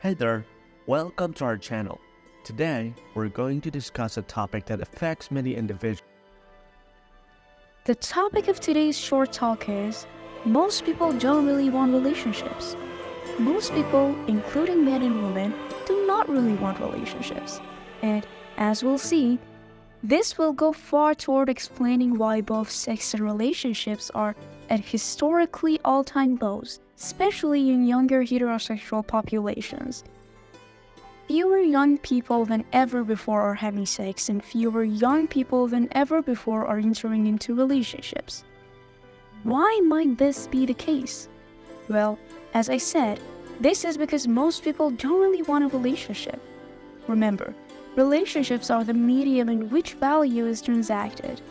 Hey there, welcome to our channel. Today, we're going to discuss a topic that affects many individuals. The topic of today's short talk is, most people don't really want relationships. Most people, including men and women, do not really want relationships. And as we'll see, this will go far toward explaining why both sex and relationships are at historically all-time lows, especially in younger heterosexual populations. Fewer young people than ever before are having sex, and fewer young people than ever before are entering into relationships. Why might this be the case? Well, as I said, this is because most people don't really want a relationship. Remember, relationships are the medium in which value is transacted.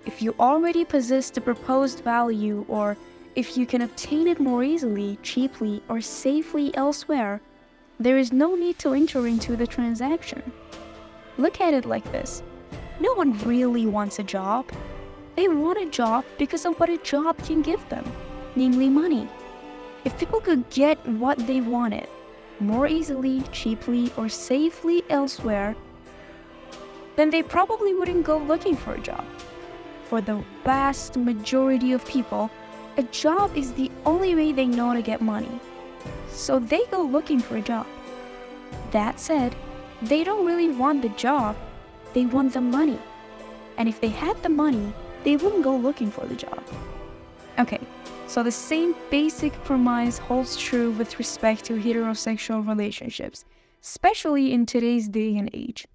If you already possess the proposed value, or if you can obtain it more easily, cheaply, or safely elsewhere, there is no need to enter into the transaction. Look at it like this. No one really wants a job. They want a job because of what a job can give them, namely money. If people could get what they wanted more easily, cheaply, or safely elsewhere, then they probably wouldn't go looking for a job. For the vast majority of people, a job is the only way they know to get money. So they go looking for a job. That said, they don't really want the job, they want the money. And if they had the money, they wouldn't go looking for the job. Okay, so the same basic premise holds true with respect to heterosexual relationships, especially in today's day and age.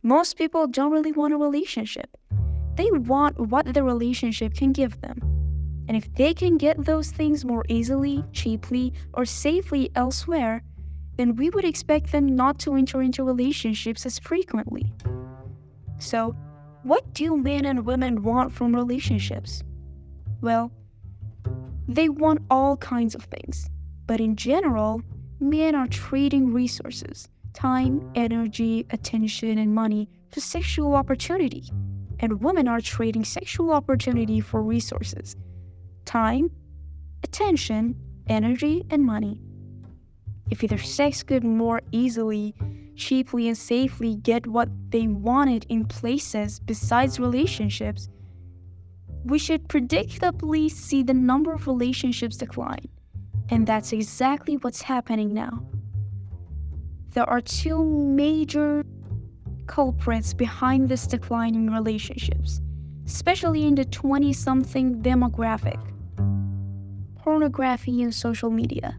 Most people don't really want a relationship. They want what the relationship can give them. And if they can get those things more easily, cheaply, or safely elsewhere, then we would expect them not to enter into relationships as frequently. So, what do men and women want from relationships? Well, they want all kinds of things. But in general, men are trading resources, time, energy, attention, and money for sexual opportunity. And women are trading sexual opportunity for resources, time, attention, energy, and money. If either sex could more easily, cheaply, and safely get what they wanted in places besides relationships, we should predictably see the number of relationships decline. And that's exactly what's happening now. There are two major culprits behind this decline in relationships, especially in the 20-something demographic: pornography and social media.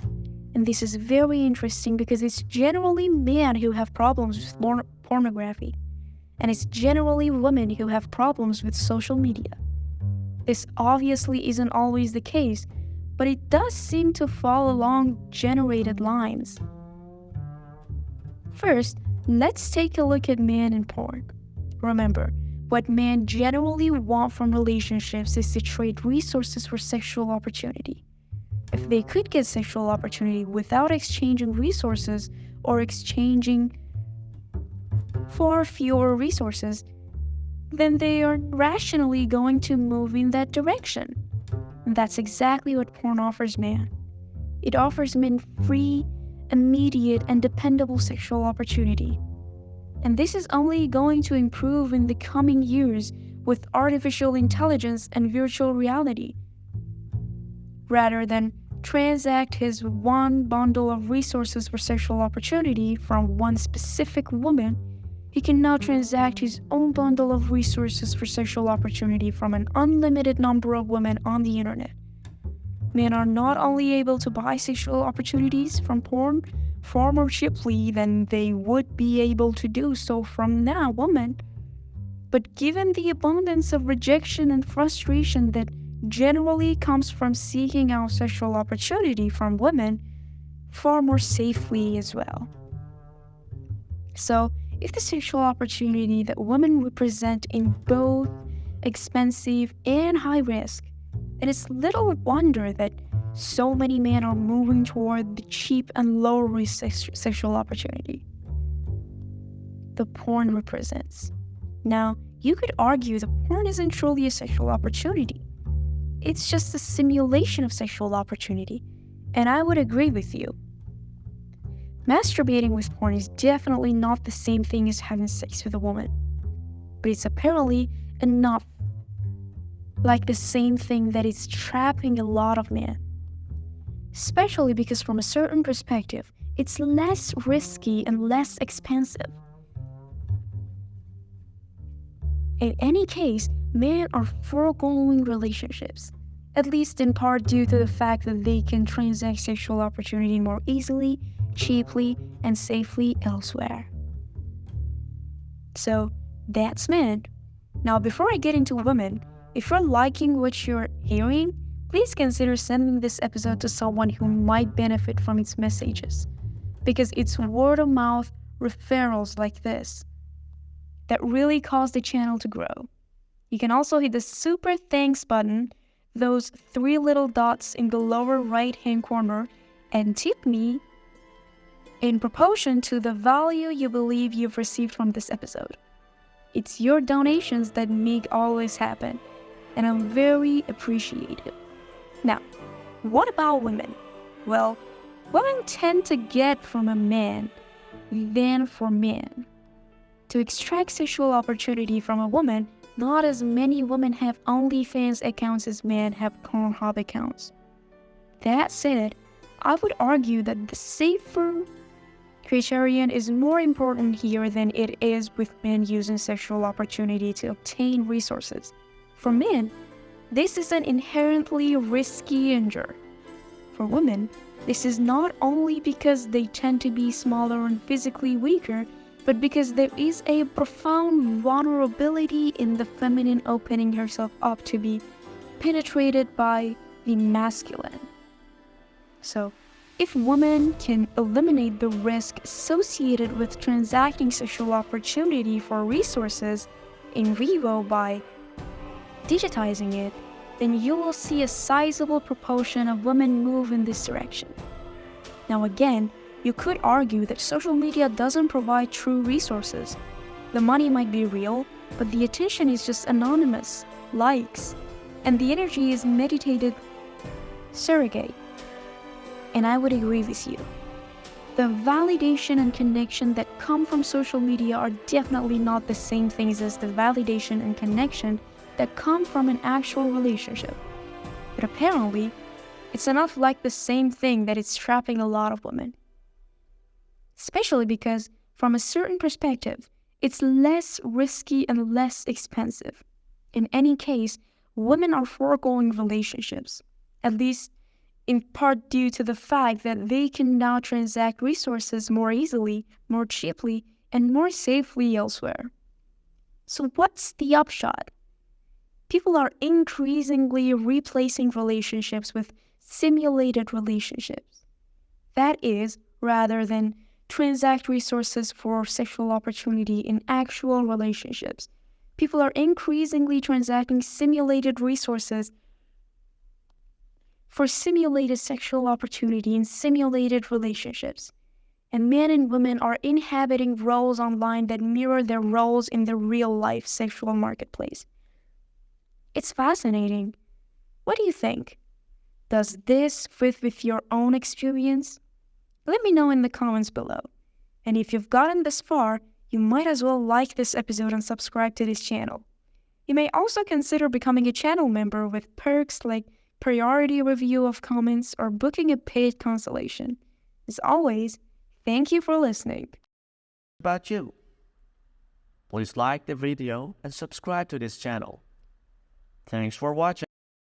And this is very interesting because it's generally men who have problems with pornography, and it's generally women who have problems with social media. This obviously isn't always the case, but it does seem to fall along generated lines. First, let's take a look at men and porn. Remember, what men generally want from relationships is to trade resources for sexual opportunity. If they could get sexual opportunity without exchanging resources or exchanging far fewer resources, then they are rationally going to move in that direction. And that's exactly what porn offers men. It offers men free, immediate, and dependable sexual opportunity. And this is only going to improve in the coming years with artificial intelligence and virtual reality. Rather than transact his one bundle of resources for sexual opportunity from one specific woman, he can now transact his own bundle of resources for sexual opportunity from an unlimited number of women on the internet. Men are not only able to buy sexual opportunities from porn far more cheaply than they would be able to do so from a woman, but given the abundance of rejection and frustration that generally comes from seeking out sexual opportunity from women, far more safely as well. So, if the sexual opportunity that women represent in both expensive and high risk, then it's little wonder that so many men are moving toward the cheap and low risk sexual opportunity the porn represents. Now, you could argue that porn isn't truly a sexual opportunity. It's just a simulation of sexual opportunity, and I would agree with you. Masturbating with porn is definitely not the same thing as having sex with a woman, but it's apparently enough like the same thing that is trapping a lot of men. Especially because from a certain perspective, it's less risky and less expensive. In any case, men are foregoing relationships, at least in part due to the fact that they can transact sexual opportunity more easily, cheaply, and safely elsewhere. So, that's men. Now, before I get into women, if you're liking what you're hearing, please consider sending this episode to someone who might benefit from its messages, because it's word-of-mouth referrals like this that really cause the channel to grow. You can also hit the super thanks button, those 3 little dots in the lower right-hand corner, and tip me in proportion to the value you believe you've received from this episode. It's your donations that make all this happen, and I'm very appreciative. Now, what about women? Well, women tend to get from a man than for men. To extract sexual opportunity from a woman, not as many women have OnlyFans accounts as men have Pornhub accounts. That said, I would argue that the safer criterion is more important here than it is with men using sexual opportunity to obtain resources. For men, this is an inherently risky endeavor. For women, this is not only because they tend to be smaller and physically weaker, but because there is a profound vulnerability in the feminine opening herself up to be penetrated by the masculine. So, if women can eliminate the risk associated with transacting sexual opportunity for resources in vivo by digitizing it, then you will see a sizable proportion of women move in this direction. Now again, you could argue that social media doesn't provide true resources. The money might be real, but the attention is just anonymous, likes, and the energy is meditated surrogate. And I would agree with you. The validation and connection that come from social media are definitely not the same things as the validation and connection that come from an actual relationship. But apparently, it's enough like the same thing that it's trapping a lot of women. Especially because, from a certain perspective, it's less risky and less expensive. In any case, women are foregoing relationships, at least in part due to the fact that they can now transact resources more easily, more cheaply, and more safely elsewhere. So what's the upshot? People are increasingly replacing relationships with simulated relationships. That is, rather than transact resources for sexual opportunity in actual relationships, people are increasingly transacting simulated resources for simulated sexual opportunity in simulated relationships. And men and women are inhabiting roles online that mirror their roles in the real-life sexual marketplace. It's fascinating. What do you think? Does this fit with your own experience? Let me know in the comments below. And if you've gotten this far, you might as well like this episode and subscribe to this channel. You may also consider becoming a channel member with perks like priority review of comments or booking a paid consultation. As always, thank you for listening. What about you? Please like the video and subscribe to this channel. Thanks for watching.